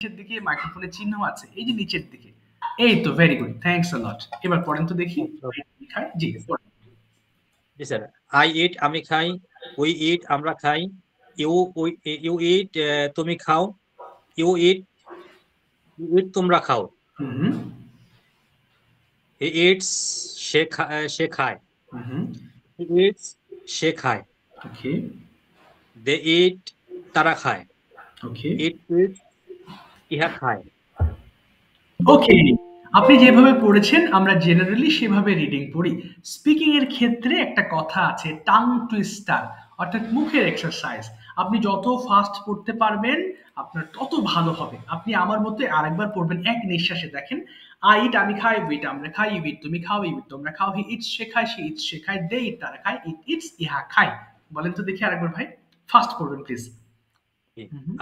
নিচের দিকে মাইক্রোফোনের চিহ্ন আছে, এই যে নিচের দিকে। এই তো, ভেরি গুড, থ্যাঙ্কস আ লট। এবার পড়েন তো দেখি। আচ্ছা, জি, জি পড়েন। জি স্যার। আই ইট আমি খাই, উই ইট আমরা খাই, ইউ ইট তুমি খাও, ইউ ইট তোমরা খাও, হুম, হি ইটস সে খায়, হুম, হি ইটস সে খায়, ওকে, দে ইট তারা খায়, ওকে, ইট ইট ইহা খায়। ওকে। আপনি যেভাবে পড়েছেন আমরা জেনারেলি সেভাবে রিডিং পড়ি। স্পিকিং এর ক্ষেত্রে একটা কথা আছে, টাং টুইস্টার, অর্থাৎ মুখের এক্সারসাইজ। আপনি যত ফাস্ট পড়তে পারবেন আপনার তত ভালো হবে। আপনি আমার মতো আরেকবার পড়বেন এক নিঃশ্বাসে। দেখেন, আই ইট আমি খাই, উইট আমরা খাই, ইউ ইট তুমি খাও, ইউ ইট তোমরা খাও, হি ইটস সে খায়, সে ইটস সে খায়, দে ইট তারা খায়, ইট ইটস ইহা খায়। বলেন তো দেখি আরেকবার ভাই, ফাস্ট পড়বেন প্লিজ।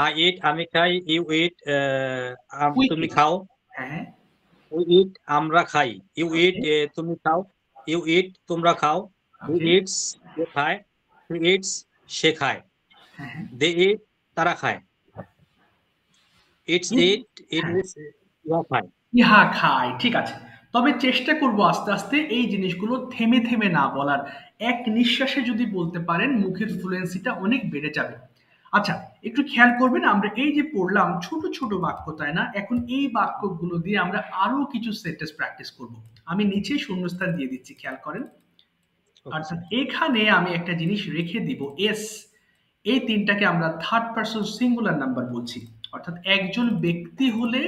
আই ইট আমি খাই, ইউ ইট উই তুমি ইট, খাও, হ্যাঁ, হ্যাঁ, উই ইট আমরা খাই, ইউ ইট ওকে, তুমি খাও, ইউ ইট তোমরা খাও, হি ওকে, ইটস সে খায়, হি ইটস সে খায়, হ্যাঁ, হ্যাঁ। দে ইট তারা খায়, ইটস ইট, ইট হ্যাঁ, ইটস ইয়া খায়। ইহা খায়, ঠিক আছে। তবে চেষ্টা করব আস্তে আস্তে এই জিনিসগুলো থেমে থেমে না বলার। এক নিঃশ্বাসে যদি বলতে পারেন মুখের ফ্লুয়েন্সিটা অনেক বেড়ে যাবে। আচ্ছা, একটু খেয়াল করবেন, আমরা এই যে পড়লাম ছোট ছোট বাক্য, তাই না? এখন এই বাক্যগুলো দিয়ে আমরা আরো কিছু সেন্টেন্স প্র্যাকটিস করব। আমি নিচে শূন্যস্থান দিয়ে দিচ্ছি, খেয়াল করেন। ওকে অর্থাৎ স্যার। এখানে আমি একটা জিনিস রেখে দিব, এস। এই তিনটাকে আমরা থার্ড পারসন সিঙ্গুলার নাম্বার বলছি। অর্থাৎ একজন ব্যক্তি হলে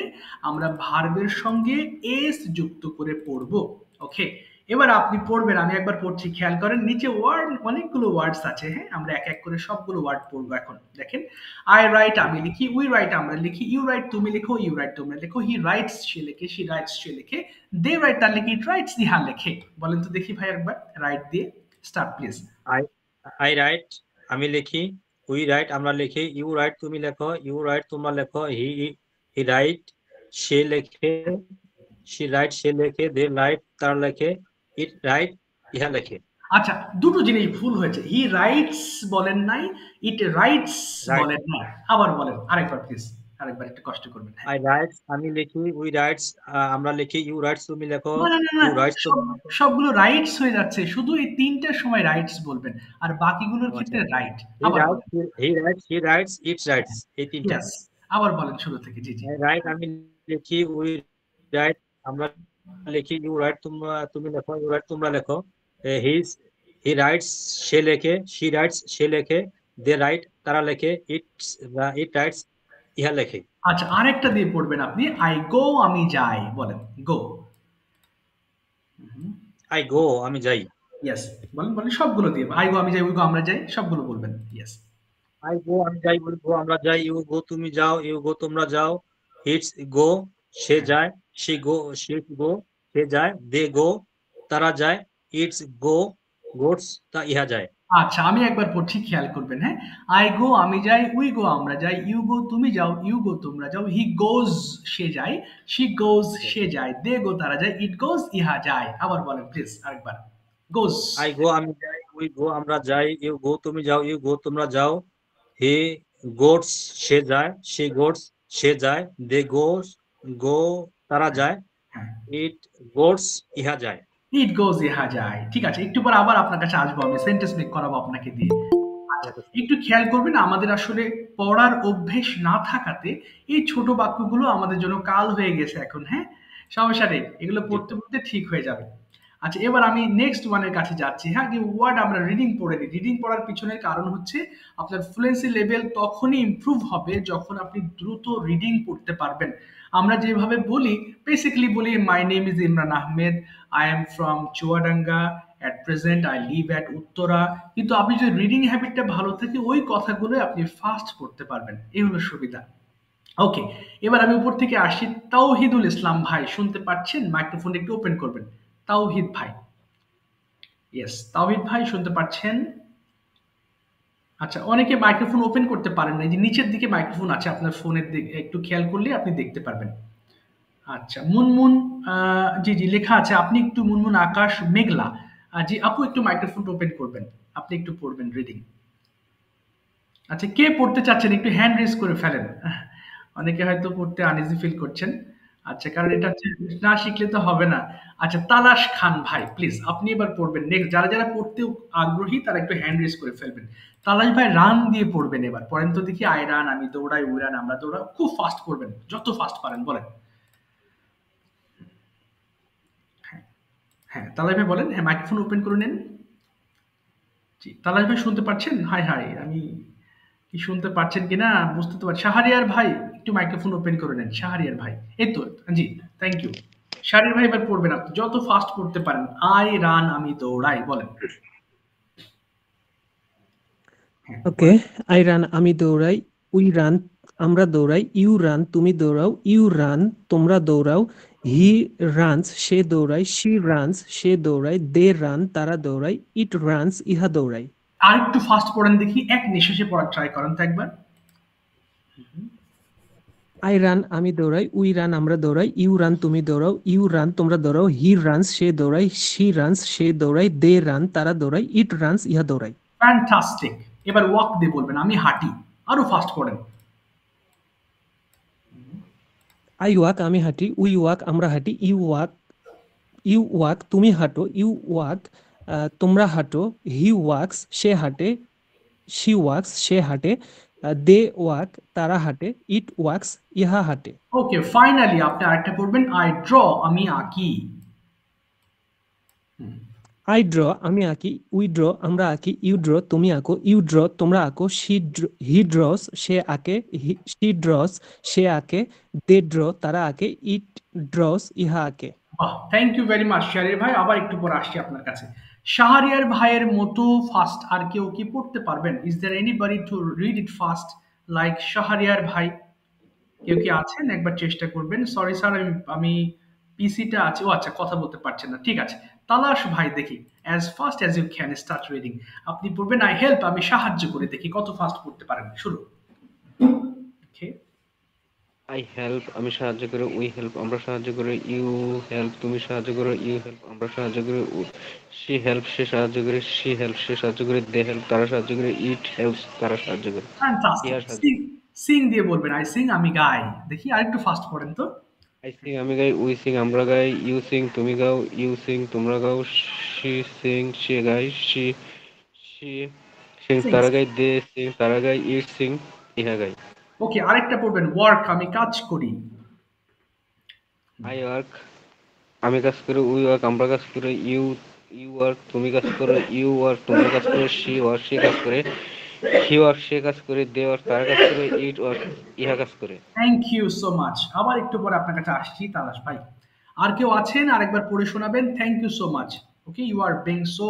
আমরা ভার্বের সঙ্গে এস যুক্ত করে পড়ব। ওকে, এবার আপনি পড়বেন, আমি একবার পড়ছি, খেয়াল করেন। নিচে ওয়ার্ড, অনেকগুলো ওয়ার্ডস আছে, হ্যাঁ, আমরা এক এক করে সবগুলো ওয়ার্ড পড়বো এখন। দেখেন, আই রাইট আমি লিখি, উই রাইট আমরা লিখি, ইউ রাইট তুমি লেখো, ইউ রাইট তোমরা লেখো, হি রাইটস সে লেখে, শি রাইটস সে লেখে, দে রাইট তার লেখে, ইট রাইটস ইহা লেখে। বলেন তো দেখি ভাই একবার, রাইট দিয়ে start please. I I right আমি লিখি, উই রাইট আমরা লিখি, ইউ রাইট তুমি লেখো, ইউ রাইট তোমরা লেখো, হি রাইট সে লেখে, শি রাইট সে লেখে, দে রাইট তারা লেখে, ইট রাইট ইহা লেখে। আচ্ছা, দুটো জিনিস ভুল হয়েছে, হি রাইটস বলেন নাই, ইট রাইটস রাইট বলেন না। আবার বলেন আরেকবার প্লিজ, আরেকবার একটু কষ্ট করবেন, হ্যাঁ। আই রাইটস আমি লিখি, উই রাইটস আমরা লিখি, ইউ রাইটস তুমি লেখো, না, না, না, না, ইউ রাইটস সব, তোমরা লেখো। সবগুলো রাইটস হয়ে যাচ্ছে, শুধু এই তিনটার সময় রাইটস বলবেন, আর বাকিগুলোর ও আচ্ছা, ক্ষেত্রে রাইট। হি আবার রাইটস বলেন। He writes he writes it's rights, এই তিনটা। ইয়েস, আবার বলেন শুরু থেকে, জি জি। আই রাইট আমি লিখি, উই রাইট আমরা লিখি, ইউ রাইট তুমি লেখো, ইউ রাইট তোমরা লেখো, হি হি রাইটস সে লেখে, শি রাইটস সে লেখে, দে রাইট তারা লেখে, ইট রাইটস ইহা লেখে। আচ্ছা, আরেকটা দিয়ে পড়বেন আপনি, আই গো আমি যাই, বলেন গো। আই গো আমি যাই, ইয়েস, বলেন বলেন সবগুলো দিয়ে, আই গো আমি যাই, উই গো আমরা যাই, সবগুলো বলবেন, ইয়েস। আই গো আমি যাই, উই গো আমরা যাই, ইউ গো তুমি যাও, ইউ গো তোমরা যাও, ইটস গো সে যায়, শি গো সে যায়, দে গো তারা যায়, ইটস গোটস তা ইহা যায়। আচ্ছা, আমি একবার পড়ছি, খেয়াল করবেন, হ্যাঁ। আই গো আমি যাই, উই গো আমরা যাই, ইউ গো তুমি যাও, ইউ গো তোমরা যাও, হি গোজ সে যায়, শি গোজ সে যায়, দে গো তারা যায়, ইট গোজ ইহা যায়। আবার বলেন প্লিজ আরেকবার, গোজ। আই গো আমি যাই, উই গো আমরা যাই, ইউ গো তুমি যাও, ইউ গো তোমরা যাও, হি গোটস সে যায়, শি গোটস সে যায়, দে গো তারা যায়, হ্যাঁ, ইট গোটস ইহা যায়। ইট গোজ ইহা যায়, ঠিক আছে। একটু পর আবার আপনার কাছে আসবো, আমি সেন্টেন্স মেক করাবো আপনাকে দিয়ে। আচ্ছা, একটু খেয়াল করবেন, আমাদের আসলে পড়ার অভ্যেস না থাকাতে এই ছোট বাক্যগুলো আমাদের জন্য কাল হয়ে গেছে এখন, হ্যাঁ। সমস্যা নেই, এগুলো জি পড়তে পড়তে ঠিক হয়ে যাবে। আচ্ছা, এবার আমি নেক্সট ওয়ানের কাছে যাচ্ছি, হ্যাঁ। যে ওয়ার্ড আমরা রিডিং পড়ে নিই, রিডিং পড়ার পিছনের কারণ হচ্ছে আপনার ফ্লুয়েন্সি লেভেল তখনই ইমপ্রুভ হবে যখন আপনি দ্রুত রিডিং পড়তে পারবেন। আমরা যেভাবে বলি, বেসিক্যালি বলি, my name is Imran Ahmed, I am from Chuadanga, at present I live at Uttara. কিন্তু আপনি যদি রিডিং হ্যাবিটটা ভালো থাকে, ওই কথাগুলো আপনি ফাস্ট পড়তে পারবেন, এই হলো সুবিধা। ওকে, এবার আমি উপর থেকে আসি। তাওহিদুল ইসলাম ভাই শুনতে পাচ্ছেন? মাইক্রোফোন একটু ওপেন করবেন। তাওহিদ ভাই, ইয়েস, তাওহিদ ভাই শুনতে পাচ্ছেন? আচ্ছা, অনেকে মাইক্রোফোন ওপেন করতে পারেন না, এই যে নিচের দিকে মাইক্রোফোন আছে আপনার ফোনের দিকে, একটু খেয়াল করলে আপনি দেখতে পারবেন। আচ্ছা, মুনমুন, জি জি লেখা আছে, আপনি একটু মুনমুন আকাশ মেঘলা, জি আপু একটু মাইক্রোফোন ওপেন করবেন, আপনি একটু পড়বেন রিডিং। আচ্ছা, কে পড়তে চাচ্ছেন একটু হ্যান্ড রেজ করে ফেলেন। অনেকে হয়তো পড়তে আনইজি ফিল করছেন। আচ্ছা, কারণ এটা হচ্ছে না শিখলে তো হবে না। আচ্ছা, তালাশ খান ভাই প্লিজ আপনি এবার পড়বেন। নেক্সট যারা পড়তে আগ্রহী তারা একটু হ্যান্ড রেজ করে ফেলবেন। তালাশ ভাই রান দিয়ে পড়বেন এবার। পড়েন তো দেখি, আই রান, আমি দৌড়াই, উই রান, আমরা দৌড়াই। খুব ফাস্ট পড়বেন, যত ফাস্ট পারেন বলেন। হ্যাঁ, হ্যাঁ, তালাশ ভাই বলেন। হ্যাঁ, মাইক্রোফোন ওপেন করে নেন। জি, তালাশ ভাই শুনতে পাচ্ছেন? হাই হাই, আমি কি শুনতে পাচ্ছেন কিনা বুঝতে তো পারছি। শাহরিয়ার ভাই একটু মাইক্রোফোন ওপেন করে নেন। শাহরিয়ার ভাই, এই তো। জি, থ্যাংক ইউ। শাহরিয়ার ভাই এবার পড়বেন আপনি, যত ফাস্ট পড়তে পারেন। আই রান, আমি দৌড়াই, বলেন। হ্যাঁ, ওকে, বলেন। আই রান আমি দৌড়াই, উই রান আমরা দৌড়াই, ইউ রান তুমি দৌড়াও, ইউ রান তোমরা দৌড়াও, হি রানস সে দৌড়ায়, শি রানস সে দৌড়ায়, দে রান তারা দৌড়ায়, ইট রানস ইহা দৌড়ায়। আর একটু ফাস্ট পড়েন দেখি, এক নিঃশ্বাসে পড়ার ট্রাই করেন তো একবার। আই রান আমি দৌড়াই, উই রান আমরা দৌড়াই, ইউ রান তুমি দৌড়াও, ইউ রান তোমরা দৌড়াও, হি রানস সে দৌড়ায়, শি রানস সে দৌড়ায়, দে রান তারা দৌড়ায়, ইট রানস ইহা দৌড়ায়। ফ্যান্টাস্টিক। এবার ওয়াক দিয়ে বলবেন, আমি হাঁটি। আরো ফাস্ট পড়েন। আই ওয়াক আমি হাঁটি, উই ওয়াক আমরা হাঁটি, ইউ ওয়াক তুমি হাঁটো, ইউ ওয়াক তোমরা হাঁটো, হি ওয়াকস সে হাঁটে, শি ওয়াকস সে হাঁটে, দে ওয়াক তারা হাঁটে, ইট ওয়াকস ইহা হাঁটে। ওকে, ফাইনালি আপনি আরেকটা পড়বেন, আই ড্র, আমি আঁকি। আই ড্র আমি আঁকি, উই ড্র আমরা আঁকি, ইউ ড্র তুমি আঁকো, ইউ ড্র তোমরা আঁকো, হি ড্রস সে আঁকে, শি ড্রস সে আঁকে, দে ড্র তারা আঁকে, ইট ড্রস ইহা আঁকে। বাহ, thank you very much Shahriar ভাই। আবার একটু পরে আসছি আপনার কাছে। শাহরিয়ার ভাইয়ের মতো ফাস্ট আর কেউ কি পড়তে পারবেন? Is there anybody to read it fast like Shahriar ভাই? কেউ কি আছেন? একবার চেষ্টা করবেন। সরি স্যার, আমি পিসিটা আছে। ও আচ্ছা, কথা বলতে পারছেন না, ঠিক আছে। তালাশ ভাই দেখি, as fast as you can start reading. আপনি পড়বেন আই হেল্প, আমি সাহায্য করে, দেখি কত ফাস্ট পড়তে পারেন। শুরু। ওকে। আই হেল্প আমি সাহায্য করে, উই হেল্প আমরা সাহায্য করে, ইউ হেল্প তুমি সাহায্য করো, ইউ হেল্প আমরা সাহায্য করে, শি হেল্প সে সাহায্য করে, শি হেল্প সে সাহায্য করে, দে হেল্প তারা সাহায্য করে, ইট হেল্পস তারা সাহায্য করে, ফ্যান্টাস্টিক। ইহা সাহায্য সিং, করে। সিং দিয়ে বলবেন, আই সিং, আমি গাই। দেখি আরেকটু ফাস্ট পড়েন তো। আই সিং আমি গাই, উই সিং আমরা গাই, ইউ সিং তুমি গাও, ইউ সিং তোমরা গাও, শি সিং সে গায়, শি সিং সিং। তারা গায়, দে সিং তারা গায়, ইট সিং ইহা গায়। ওকে, আরেকটা পড়বেন, ওয়ার্ক, আমি কাজ করি। আই ওয়ার্ক আমি কাজ করি, উই ওয়ার্ক আমরা কাজ করি, ইউ ইউ ওয়ার্ক তুমি কাজ করো, ইউ ওয়ার্ক তোমরা কাজ করো, শি ওয়ার্ক সে কাজ করে, হি ওয়ার্ক সে কাজ করে, দে ওয়ার্ক তারা কাজ করে, ইট ওয়ার্ক ইহা কাজ করে। Thank you so much. আবার একটু পরে আপনার কাছে আসছি তালাশ ভাই। আর কেউ আছেন আরেকবার পড়ে শোনাবেন? Thank you so much. Okay, you are being so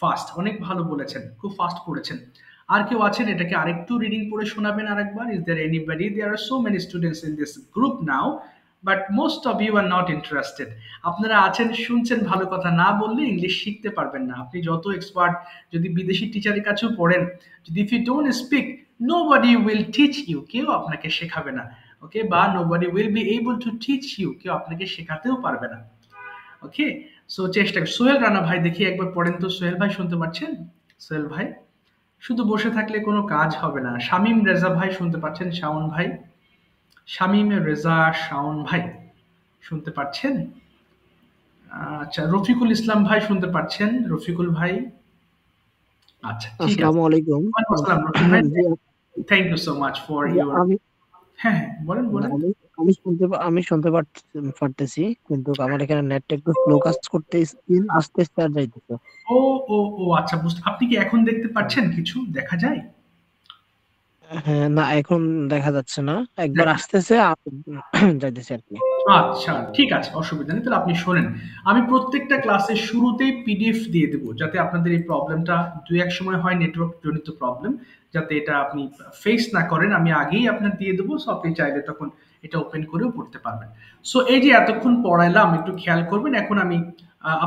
fast. অনেক ভালো বলেছেন, খুব ফাস্ট পড়েছেন। আর কেউ আছেন এটাকে আরেকটু রিডিং পড়ে শোনাবেন আরেকবার? Is there anybody? There are so many students in this group now, but most of you are not interested. আপনারা আছেন, শুনছেন, ভালো কথা। না বললে ইংলিশ শিখতে পারবেন না। আপনি যত এক্সপার্ট, যদি বিদেশি টিচারের কাছেও পড়েন, যদি if you don't speak, nobody will teach you. কেউ আপনাকে শেখাবে না। ওকে, বা nobody will be able to teach you. কেউ আপনাকে শেখাতেও পারবে না। ওকে, সো চেষ্টা কর। সোহেল রানা ভাই দেখি একবার পড়েন তো। সোহেল ভাই শুনতে পাচ্ছেন? সোহেল ভাই, শুধু বসে থাকলে কোনো কাজ হবে না। শামীম রেজা ভাই শুনতে পাচ্ছেন? শাওন ভাই, শামীম রেজা, শাওন ভাই শুনতে পাচ্ছেন? আচ্ছা, রফিকুল ইসলাম ভাই শুনতে পাচ্ছেন? রফিকুল ভাই, আচ্ছা ঠিক আছে। আসসালামু আলাইকুম। ওয়ালাইকুম আসসালাম রফিক ভাই। জি, thank you so much for জি, ইউর। আমি হ্যাঁ, হ্যাঁ, বলেন, বলেন। আমি শুনতে পারতেছি, কিন্তু আমার এখানে নেটটা একটু স্লো কাজ করতে, স্ক্রিন আস্তে আস্তে আর যাইতেছে। ও, ও, ও আচ্ছা, বুঝতে। আপনি কি এখন দেখতে পাচ্ছেন? কিছু দেখা যায়? হ্যাঁ, না এখন দেখা যাচ্ছে না, একবার আসতেছে আর যাইতেছে আর কি। আচ্ছা, ঠিক আছে, অসুবিধা নেই। তাহলে আপনি শোনেন। আমি প্রত্যেকটা ক্লাসের শুরুতেই পিডিএফ দিয়ে দেবো, যাতে আপনাদের এই প্রবলেমটা দুই এক সময় হয়, নেটওয়ার্ক জনিত প্রবলেম, যাতে এটা আপনি ফেস না করেন। আমি আগেই আপনার দিয়ে দেবো, সো আপনি চাইলে তখন এটা ওপেন করেও পড়তে পারবেন। সো এই যে এতক্ষণ পড়াইলাম, একটু খেয়াল করবেন। এখন আমি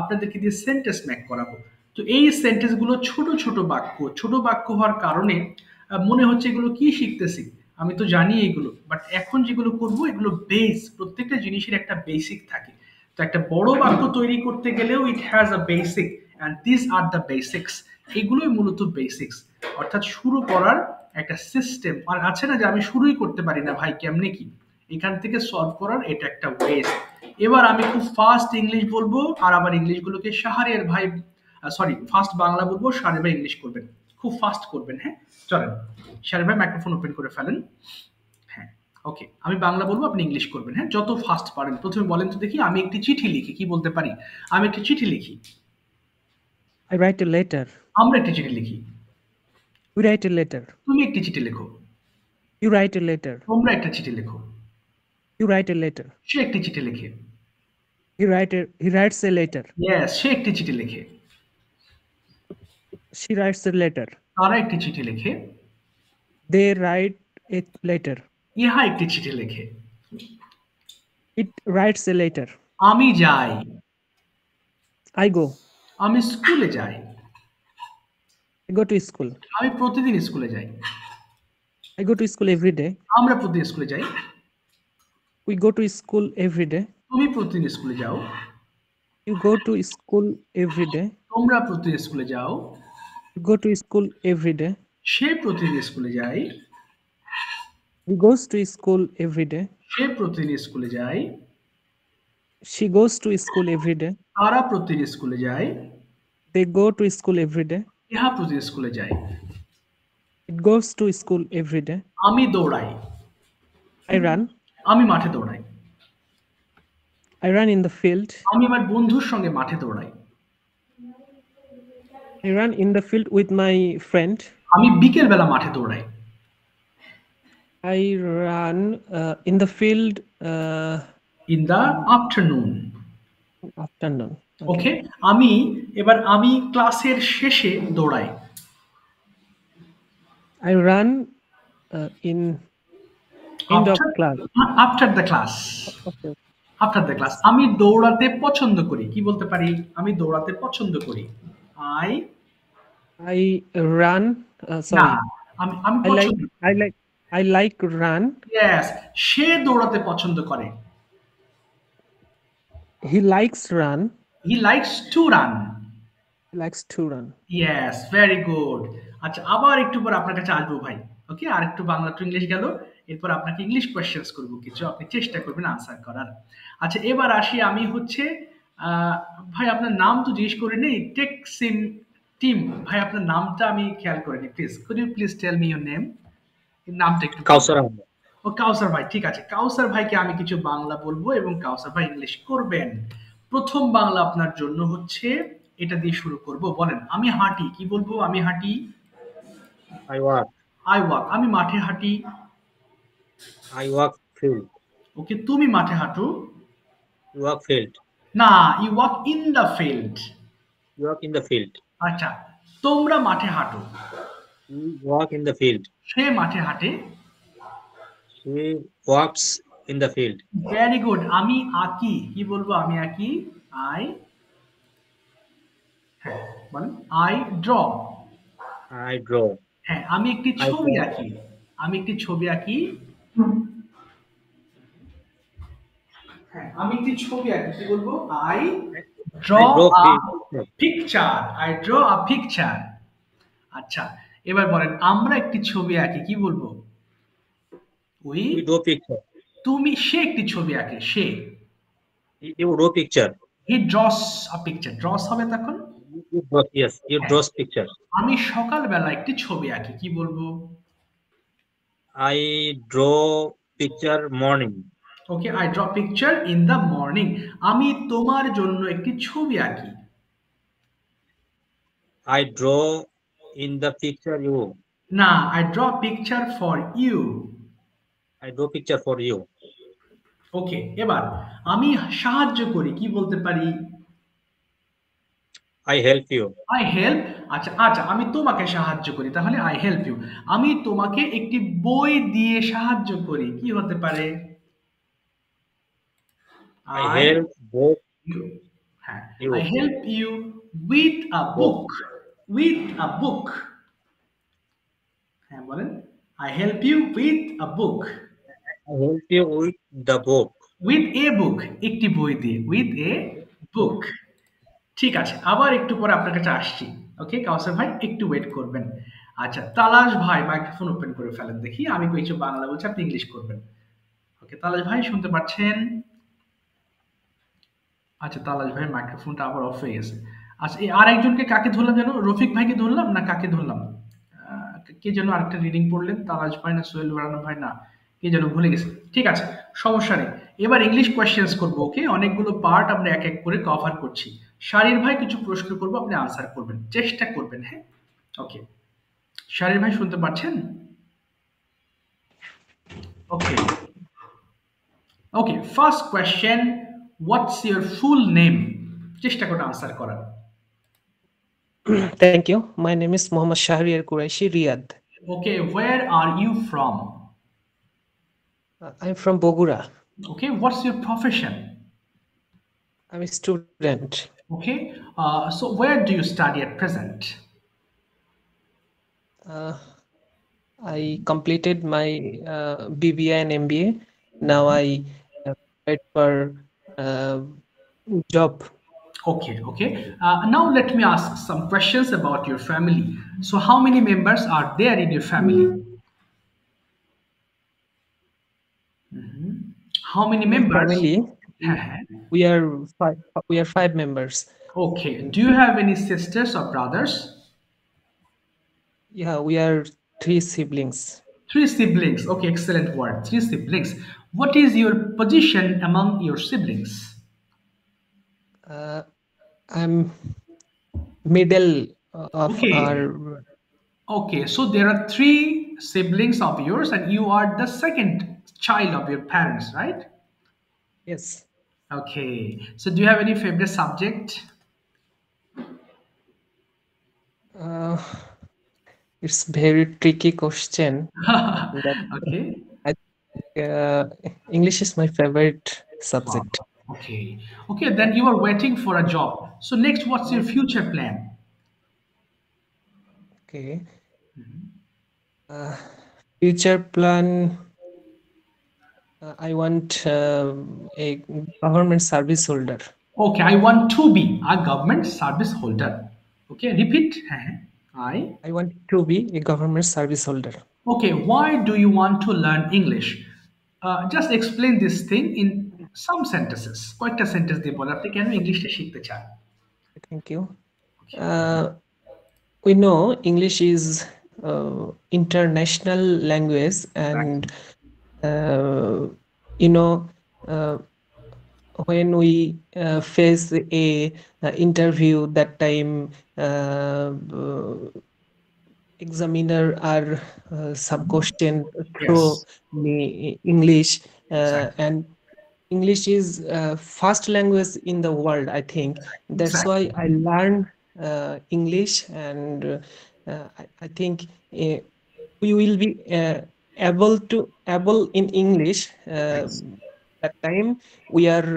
আপনাদেরকে দিয়ে সেন্টেন্স মেক করাবো। তো এই সেন্টেন্সগুলো ছোট ছোট বাক্য। ছোট বাক্য হওয়ার কারণে মনে হচ্ছে এগুলো কি শিখতেছি, আমি তো জানি এগুলো, বাট এখন যেগুলো করব এগুলো বেস। প্রত্যেকটা জিনিসের একটা বেসিক থাকে। তো একটা বড় বাক্য তৈরি করতে গেলেও it has a basic, and this are the basics. এগুলোই মূলত বেসিক্স, অর্থাৎ শুরু করার একটা সিস্টেম আর আছে না যে আমি শুরুই করতে পারি না ভাই কেমনে কি, এখান থেকে সলভ করার এটা একটা ওয়েজ। এবার আমি খুব ফাস্ট ইংলিশ বলবো আর আবার ইংলিশগুলোকে শাহরিয়ার ভাই সরি ফাস্ট বাংলা বলবো, শাহরিয়ার ভাই ইংলিশ করবেন, খুব ফাস্ট করবেন। হ্যাঁ চলেন, শাহরিয়ার ভাই মাইক্রোফোন ওপেন করে ফেলেন। হ্যাঁ ওকে, আমি বাংলা বলবো আপনি ইংলিশ করবেন, হ্যাঁ যত ফাস্ট পারেন। প্রথমে বলেন তো দেখি, আমি একটি চিঠি লিখি, কি বলতে পারি? আমি একটি চিঠি লিখি। I write a letter. আমরা একটি চিঠি লিখি। We write a letter. তুমি একটি চিঠি লেখো। You write a letter. তোমরা একটা চিঠি লেখো। You write a letter. সে একটি চিঠি লেখে। He writes a letter. Yes, সে একটি চিঠি লেখে। She writes a letter. তারা একটি চিঠি লেখে। They write a letter. ইহা একটি চিঠি লেখে। It writes a letter. আমি যাই। I go. আমি স্কুলে যাই। I go to school. আমি প্রতিদিন স্কুলে যাই। I go to school every day. আমরা প্রতিদিন স্কুলে যাই। We go to school every day. তুমি প্রতিদিন স্কুলে যাও। You go to school every day. তোমরা প্রতিদিন স্কুলে যাও। You go to school every day. সে প্রতিদিন স্কুলে যায়। He goes to school every day. সে প্রতিদিন স্কুলে যায়। She goes to school every day. তারা প্রতিদিন স্কুলে যায়। They go to school every day. ইহা প্রতিদিন স্কুলে যায়। It goes to school every day. আমি দৌড়াই। I run. আমি মাঠে দৌড়াই। I run in the field. আমি আমার বন্ধুর সঙ্গে মাঠে দৌড়াই। I run in the field with my friend. আমি বিকেল বেলা মাঠে দৌড়াই। I run in the field in the afternoon. afternoon. ওকে, আমি ক্লাসের শেষে দৌড়াই। I run in end of class. After the class. Okay. After the class. আমি দৌড়াতে পছন্দ করি, কি বলতে পারি? আমি দৌড়াতে পছন্দ করি। I run. না, Sorry. আমি I like run. ইয়েস, সে দৌড়াতে পছন্দ করে। He likes run. He likes to run. He likes to run. Yes, very good. আচ্ছা, আবার একটু পর আপনার কাছে আসবো ভাই। ওকে, আর একটু বাংলা টু ইংলিশ গেল, এরপর আপনাকে ইংলিশ কোয়েশ্চেন্স করবো কিছু, আপনি চেষ্টা করবেন আনসার করার। আচ্ছা, এবার আসি, আমি হচ্ছে ভাই আপনার নাম তো জিজ্ঞেস করে নেই, টেক সিম টিম ভাই, আপনার নামটা আমি খেয়াল করিনি, please could you please tell me your name? নামটা একটু। কাউসার আহমেদ। ও কাউসার ভাই, ঠিক আছে। কাউসার ভাইকে আমি কিছু বাংলা বলবো এবং কাউসার ভাই ইংলিশ করবেন। প্রথম বাংলা আপনার জন্য হচ্ছে, এটা দিয়ে শুরু করব। বলেন, আমি হাঁটি, কি বলবো? আমি হাঁটি। I walk. আই ওয়াক, আমি মাঠে হাঁটি। I walk field. ওকে, তুমি মাঠে হাঁটো। You walk field. না, you walk in the field. You walk in the field. আচ্ছা, তোমরা মাঠে হাঁটো। You walk in the field. সে মাঠে হাঁটে। She walks in the field. Very good. আমি আঁকি, কি বলবো? আমি আঁকি। আই, হ্যাঁ বলেন, আই ড্র। I draw. হ্যাঁ, আমি একটি I ছবি draw. আঁকি। আমি একটি ছবি আঁকি। হ্যাঁ, আমি একটি ছবি আঁকি, কি বলবো? I draw I draw a picture. Picture. I draw a picture. আচ্ছা, এবার বলেন, আমরা একটি ছবি আঁকি, কি বলবো? উই। We draw picture. তুমি, সে একটি ছবি আঁকে, সে। You draw picture. He draws a picture. Draws হবে তখন। You draw, yes, you draw picture. আমি সকালবেলা একটি ছবি আঁকি, কি বলবো? I draw picture morning. Okay, I draw picture in the morning. আমি তোমার জন্য একটি ছবি আঁকি। I draw in the picture you. না, I draw picture for you. I draw picture for you. Okay, এবার আমি সাহায্য করি, কি বলতে পারি? I help you. I help. আচ্ছা আচ্ছা, আমি তোমাকে সাহায্য করি, তাহলে আই হেল্প ইউ। আমি তোমাকে একটি বই দিয়ে সাহায্য করি, কি হতে পারে? I help both you. হ্যাঁ, you. I help you with a book. With a book. হ্যাঁ বলেন, I help you with a book. I help you with the book. With a book, একটি বই দিয়ে। With a book. ঠিক আছে, আবার একটু পরে আপনার কাছে আসছি। ওকে কাউসার ভাই, একটু ওয়েট করবেন। আচ্ছা, তালাশ ভাই মাইক্রোফোন ওপেন করে ফেলেন দেখি। আমি কিছু বাংলা বলছি, আপনি ইংলিশ করবেন। ওকে, তালাশ ভাই শুনতে পাচ্ছেন? আচ্ছা, তালাশ ভাইয়ের মাইক্রোফোনটা আবার অফ হয়ে গেছে। আচ্ছা, এই আরেকজনকে কাকে ধরলাম যেন? রফিক ভাইকে ধরলাম না কাকে ধরলাম? কে যেন আরেকটা রিডিং পড়লেন? তালাশ ভাই না সোহেল রানা ভাই, না কে যেন ভুলে গেছে। ঠিক আছে, সমস্যা নেই। এবার ইংলিশ কোয়েশ্চেন্স করবো। ওকে, অনেকগুলো পার্ট আমরা এক এক করে কভার করছি। শারির ভাই কিছু প্রশ্ন করবো, আপনি আনসার করবেন, চেষ্টা করবেন, হ্যাঁ? ওকে, শারির ভাই শুনতে পাচ্ছেন? Okay, okay, first question, what's your full name? চেষ্টা করে আনসার করার। Thank you. My name is Mohammad Shahriar Quraishi, Riyadh. Okay, where are you from? I'm from Bogura. Okay, what's your profession? I'm a student. Okay, so where do you study at present? Uh, I completed my BBA and MBA. Now I wait for job. Okay, okay. Now let me ask some questions about your family. So how many members are there in your family? How many My members? family, we are five. We are 5 members. Okay, do you have any sisters or brothers? Yeah, we are 3 siblings. 3 siblings. Okay, excellent word. 3 siblings. What is your position among your siblings? I'm middle of Okay. our. Okay, so there are 3 siblings of yours, and you are the second child of your parents, right? Yes. Okay, so do you have any favorite subject? It's very tricky question. But Okay. English is my favorite subject. Okay. Okay, then you are waiting for a job. So next, what's your future plan? Okay. Future plan. I want a government service holder. Okay, I want to be a government service holder. Okay, repeat. I want to be a government service holder. Okay, why do you want to learn English? Just explain this thing in some sentences. কয়েকটা sentence দিয়ে বলেন আপনি কেন ইংলিশটা শিখতে চান? Thank you. We know English is international language, and you know, when we face a interview, that time examiner are some question through the English, and English is first language in the world, I think. That's why I learned English, and I think we will be able in English. That time we are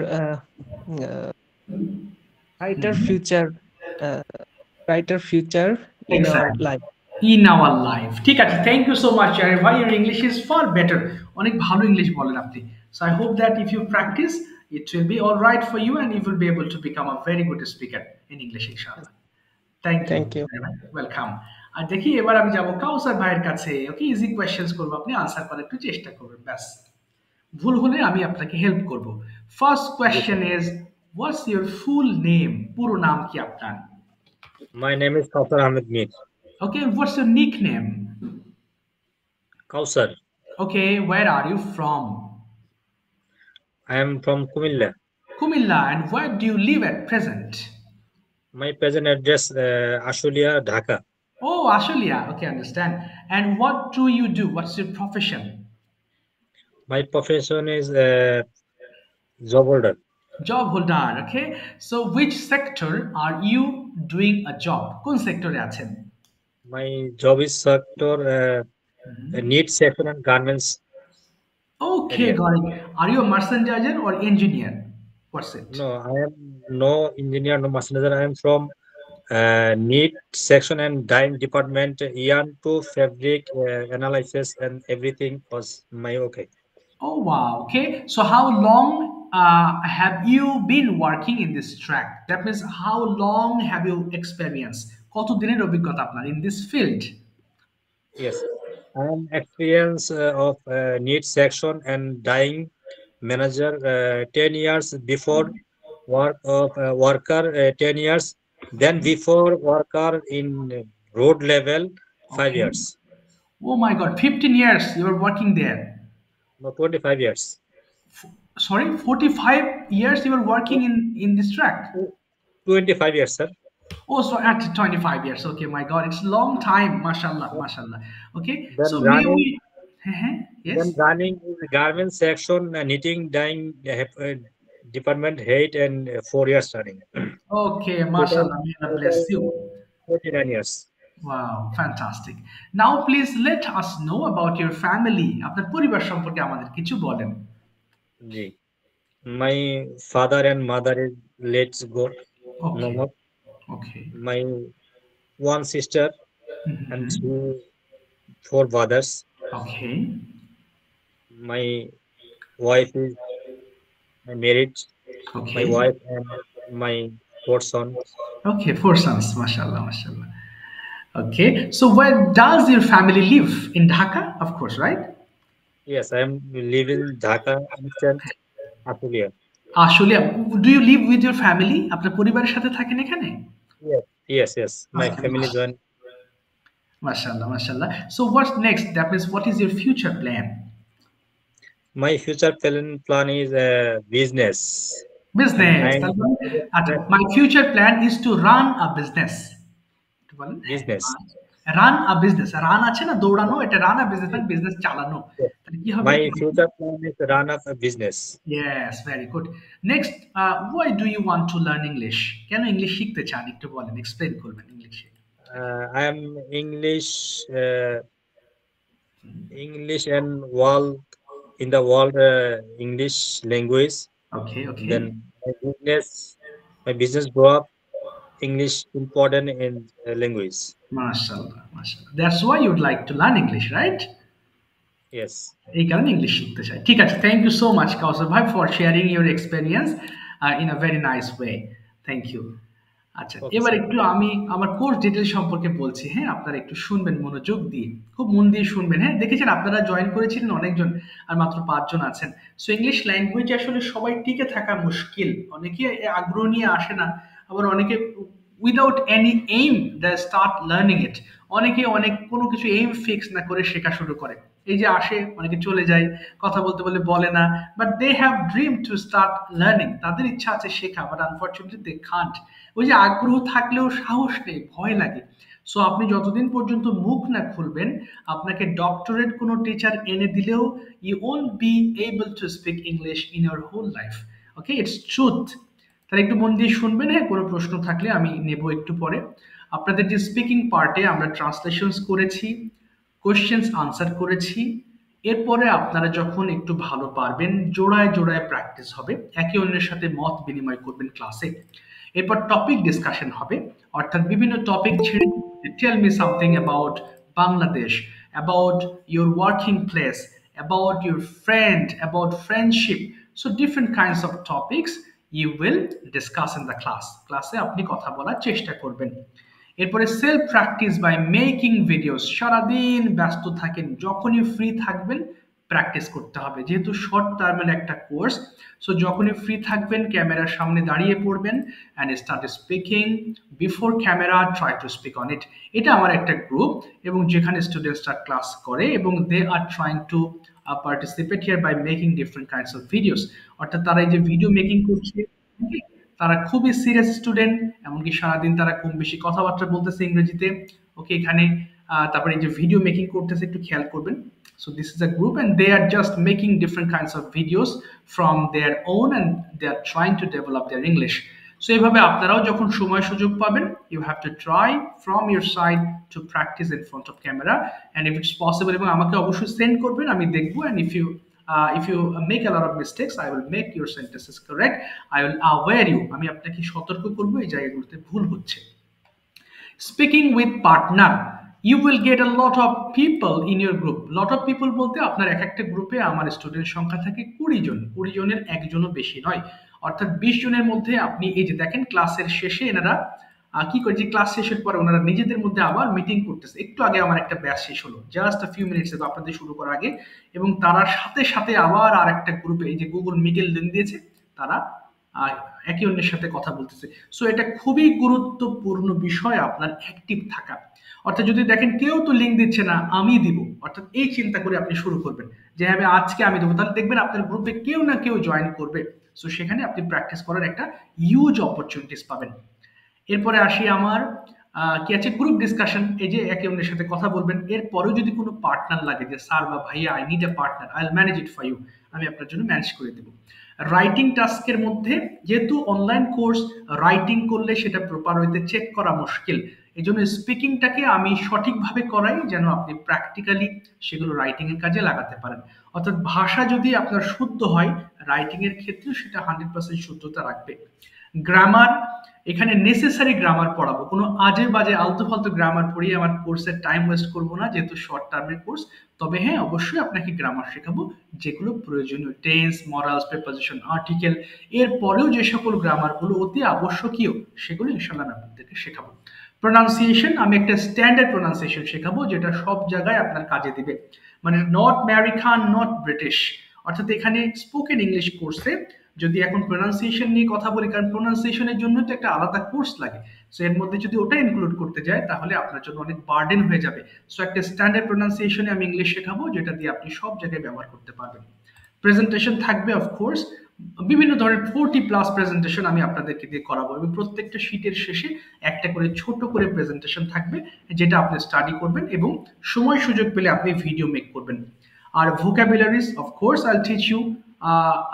brighter future in our life. In our life. ঠিক আছে, thank you so much আরে ভাই, your English is far better. অনেক ভালো English বলেন আপনি। So I hope that if you practice, it will be all right for you, and you will be able to become a very good speaker in English, inshallah. Thank you. Welcome. আর দেখি এবার আমি যাব কাউসার ভাইয়ের কাছে। ওকে, easy questions করব, আপনি answer করার একটু চেষ্টা করবেন, ব্যাস। ভুল হলে আমি আপনাকে হেল্প করব। First question is, what's your full name? পুরো নাম কি আপনার? My name is Kausar Ahmed Mir. Okay, what's your nickname? Kausar. Okay, where are you from? I am from Kumilla. Kumilla, and where do you live at present? My present address, Ashulia, Dhaka. Oh, Ashulia. Okay, understand. And what do you do? What's your profession? My profession is job holder. Job holder. Okay. So, which sector are you doing a job? কোন সেক্টরে আছেন? My job is sector neat section and garments. Okay, got it. Are you a merchandiser or engineer? What's it? No, I am no engineer, no merchandiser. I am from neat section and dyeing department, yarn to fabric analysis, and everything was my okay. Oh wow, okay. So how long have you been working in this track? That means how long have you experienced? কত দিনের অভিজ্ঞতা আপনার in this field? Yes, I am experience of need section and dying manager 10 years before worker 10 years, then before worker in road level 5 Okay. years, Oh my God, 15 years you were working there. no 25 years. Sorry, 45 years you were working in this track. 25 years, sir. Oh, so at 25 years. Okay, my God, it's a long time. Mashallah, mashallah. Okay, Then so may running, we? Yes. in the garment section, knitting, dyeing department 8 and 4 years running. Okay, Total, mashallah. May Allah bless total you. 49 years. Wow, fantastic. Now, please let us know about your family. আপনার পরিবার সম্পর্কে আমাদের কিছু বলেন। Ji. My father and mother is let's go no Okay, more. okay. My one sister and Mhm. four brothers. Okay, My wife is married. My okay. wife and my four son. Okay, four sons. Mashallah, mashallah. Okay, so where does your family live? In Dhaka, of course, right? Yes, I am living Dhaka instant Apulia. আসলে do you live with your family? আপনার পরিবারের সাথে থাকেন এখানে? Yes. My Okay, family join. mashallah, mashallah. So what's next? That means what is your future plan? My future plan is a business. And Business. I'm আচ্ছা, my future plan is to run a business. একটু বলেন। হ্যাঁ, business. run a business. Run আছে না দৌড়ানো, এটা run a business মানে business চালানো। Yes. তাহলে কি হবে? My future plan is to run up a business. Yes, very good. Next, why do you want to learn English? কেন ইংলিশ শিখতে চান একটু বলেন, এক্সপ্লেন করবেন ইংলিশে। I am English and world in the world English language. Okay, okay. Then my business grow up English important in language. MashaAllah, mashallah. That's why you'd like to learn English, right? Yes. এই কারণে English শিখতে চাই। ঠিক আছে, thank you so much Kawsar ভাই for sharing your experience in a very nice way. Thank you. আচ্ছা, Okay, এবার sir. একটু আমি আমার কোর্স ডিটেল সম্পর্কে বলছি। হ্যাঁ, আপনারা একটু শুনবেন মনোযোগ দিয়ে, খুব মন দিয়ে শুনবেন। হ্যাঁ, দেখেছেন আপনারা জয়েন করেছিলেন অনেকজন, আর মাত্র 5 জন আছেন। সো ইংলিশ ল্যাঙ্গুয়েজ আসলে সবাই টিকে থাকা মুশকিল, অনেকে আগ্রহ নিয়ে আসে না, আবার অনেকে without any aim they start learning ইট। অনেকে অনেক কোনো কিছু এইম ফিক্স না করে শেখা শুরু করে। এই যে আসে, অনেকে চলে যায়, কথা বলতে বলে বলে না, but they have dream to start learning. তাদের ইচ্ছা আছে শেখা, বাট আনফর্চুনেটলি দে কান্ট। ওই যে আগ্রহ থাকলেও সাহস নেই, ভয় লাগে। সো আপনি যতদিন পর্যন্ত মুখ না খুলবেন, আপনাকে ডক্টরেট কোনো টিচার এনে দিলেও you won't be able to speak English in your whole life. Okay, it's truth. তাহলে একটু মন দিয়ে শুনবেন। হ্যাঁ, কোনো প্রশ্ন থাকলে আমি নেব একটু পরে। আপনাদের যে স্পিকিং পার্টে আমরা ট্রান্সলেশনস করেছি, কোয়েশ্চেন্স আনসার করেছি। এরপরে আপনারা যখন একটু ভালো পারবেন, জোড়ায় জোড়ায় প্র্যাকটিস হবে, একে অন্যের সাথে মত বিনিময় করবেন ক্লাসে। এরপর টপিক ডিসকাশন হবে, অর্থাৎ বিভিন্ন টপিক ছেড়ে tell me something about Bangladesh, about your working place, about your friend, about friendship. So different kinds of topics you will discuss in the class. ক্লাসে আপনি কথা বলার চেষ্টা করবেন। এরপরে self practice by making videos. সারাদিন ব্যস্ত থাকেন, যখনই ফ্রি থাকবেন প্র্যাকটিস করতে হবে, যেহেতু শর্ট টার্মের একটা কোর্স। সো যখনই ফ্রি থাকবেন ক্যামেরার সামনে দাঁড়িয়ে পড়বেন and start speaking before camera, try to speak on it. এটা আমার একটা গ্রুপ, এবং যেখানে স্টুডেন্টসরা ক্লাস করে এবং they are trying to participate here by making different kinds of videos. অর্থাৎ তারা এই যে ভিডিও মেকিং করছে, তারা খুবই সিরিয়াস স্টুডেন্ট, এমনকি সারাদিন তারা কম বেশি কথাবার্তা বলতেছে ইংরেজিতে। ওকে, এখানে তারপরে এই যে ভিডিও মেকিং করতেছে, একটু খেয়াল করবেন। So this is a group and they are just making different kinds of videos from their own and they are trying to develop their English. So এইভাবে আপনারাও যখন সময় সুযোগ পাবেন, you have to try from your side to practice in front of camera and if it's possible, এবং আমাকে অবশ্যই send করবেন, আমি দেখবো। and if you make a lot of mistakes, I will make your sentences correct. I will aware you, আমি আপনাকে সতর্ক করবো এই জায়গাগুলোতে ভুল হচ্ছে। Speaking with partner, you will get a lot of people in your group. lot of people বলতে আপনার এক একটা গ্রুপে আমার স্টুডেন্ট সংখ্যা থাকে 20 জন, 20 জনের একজনও বেশি নয়, অর্থাৎ 20 জনের মধ্যে আপনি এই যে দেখেন ক্লাসের শেষে এনারা কি করে যে ক্লাস শেষের পরে ওনারা নিজেদের মধ্যে আবার মিটিং করতেছে। একটু আগে আমার একটা ব্যাচ শেষ হলো, জাস্ট আ ফিউ মিনিটস তো আপনাদের শুরু করার আগে, এবং তারা সাথে সাথে আবার আর একটা গ্রুপে, এই যে গুগল মিটের লিঙ্ক দিয়েছে, তারা একে অন্যের সাথে কথা বলতেছে। সো এটা খুবই গুরুত্বপূর্ণ বিষয় আপনার অ্যাক্টিভ থাকা। অর্থাৎ যদি দেখেন কেউ তো লিঙ্ক দিচ্ছে না, আমি দিব, অর্থাৎ এই চিন্তা করে আপনি শুরু করবেন যে হ্যাঁ আজকে আমি দেবো, তাহলে দেখবেন আপনার গ্রুপে কেউ না কেউ জয়েন করবে। সো সেখানে আপনি প্র্যাকটিস করার একটা হিউজ অপরচুনিটিস পাবেন। এরপরে আসি আমার কি আছে, গ্রুপ ডিসকাশন। এই যে একে অন্যের সাথে কথা বলবেন। এরপরেও যদি কোনো পার্টনার লাগে যে স্যার বা ভাইয়া I need a partner, I will manage it for you, আমি আপনার জন্য ম্যানেজ করে দেবো। রাইটিং টাস্কের মধ্যে যেহেতু অনলাইন কোর্স, রাইটিং করলে সেটা প্রপার ওয়েতে চেক করা মুশকিল, এই জন্য স্পিকিংটাকে আমি সঠিকভাবে করাই যেন আপনি প্র্যাকটিক্যালি সেগুলো রাইটিং এর কাজে লাগাতে পারেন। অর্থাৎ ভাষা যদি আপনার শুদ্ধ হয়, রাইটিং এর ক্ষেত্রে সেটা 100% শুদ্ধতা রাখবে। গ্রামার, এখানে নেসেসারি গ্রামার পড়াবো, কোনো আজে বাজে আলতু ফালতু গ্রামার পড়িয়ে আমার কোর্সের টাইম ওয়েস্ট করবো না, যেহেতু শর্ট টার্মের কোর্স। তবে হ্যাঁ, অবশ্যই আপনাকে গ্রামার শেখাবো যেগুলো প্রয়োজনীয়, টেন্স, মরালস, প্রিপোজিশন, আর্টিকেল। এরপরেও যে সকল গ্রামারগুলো অতি আবশ্যকীয় সেগুলো ইনশাল্লাহ আমি আপনাদেরকে শেখাবো। প্রোনাউন্সিয়েশন, আমি একটা স্ট্যান্ডার্ড প্রোনাউন্সিয়েশন শেখাবো যেটা সব জায়গায় আপনার কাজে দিবে, মানে নট আমেরিকান, নট ব্রিটিশ। অর্থাৎ এখানে স্পোকেন ইংলিশ কোর্সে যদি এখন প্রোনাউন্সিয়েশন নিয়ে কথা বলি, কারণ প্রোনাউন্সিয়েশনের জন্য তো একটা আলাদা কোর্স লাগে, সো এর মধ্যে যদি ওটা ইনক্লুড করতে যায় তাহলে আপনার জন্য অনেক বার্ডেন হয়ে যাবে। সো একটা স্ট্যান্ডার্ড প্রোনাউন্সিয়েশনে আমি ইংলিশ শেখাবো যেটা দিয়ে আপনি সব জায়গায় ব্যবহার করতে পারবেন। প্রেজেন্টেশন থাকবে অফকোর্স, বিভিন্ন ধরনের 40+ প্রেজেন্টেশন আমি আপনাদেরকে দিয়ে করাবো, এবং প্রত্যেকটা শীটের শেষে একটা করে ছোট করে প্রেজেন্টেশন থাকবে যেটা আপনি স্টাডি করবেন এবং সময় সুযোগ পেলে আপনি ভিডিও মেক করবেন। আর vocabularies, of course I'll teach you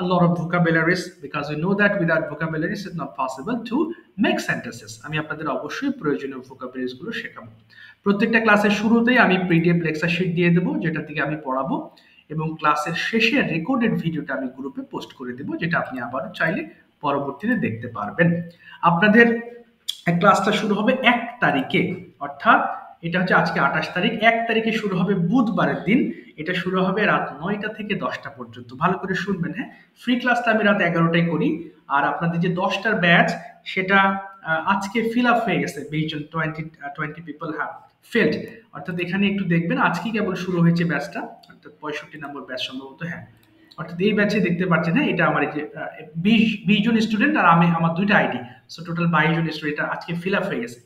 a lot of vocabularies because we know that without vocabularies it's not possible to make sentences. আমি আপনাদের অবশ্যই প্রয়োজনীয় vocabularies গুলো শেখাবো। প্রত্যেকটা ক্লাসের শুরুতেই আমি পিডিএফ লেকচার শিট দিয়ে দেবো যেটা থেকে আমি পড়াবো, এবং ক্লাসের শেষে রেকর্ডেড ভিডিওটা আমি গ্রুপে পোস্ট করে দেবো যেটা আপনি আবারও চাইলে পরবর্তীতে দেখতে পারবেন। আপনাদের ক্লাসটা শুরু হবে 1 তারিখে, অর্থাৎ এটা হচ্ছে আজকে 28 তারিখ, 1 তারিখে শুরু হবে বুধবারের দিন। এটা শুরু হবে রাত 9টা থেকে 10টা পর্যন্ত। ভালো করে শুনবেন হ্যাঁ, ফ্রি ক্লাসটা আমি রাত 11টায় করি, আর আপনাদের যে 10টার ব্যাচ সেটা আজকে ফিল আপ হয়ে গেছে, 20 জন, 20 পিপল হ্যাভ ফিল্ড। অর্থাৎ এখানে একটু দেখবেন আজকে কেবল শুরু হয়েছে ব্যাচটা, অর্থাৎ 65 নম্বর ব্যাচ সম্ভবত, হ্যাঁ। অর্থাৎ এই ব্যাচে দেখতে পাচ্ছেন, হ্যাঁ এটা আমার এই যে 20 জন স্টুডেন্ট, আর আমি আমার 2টা আইডি, সো টোটাল 22 জন স্টুডেন্ট আজকে ফিল আপ হয়ে গেছে।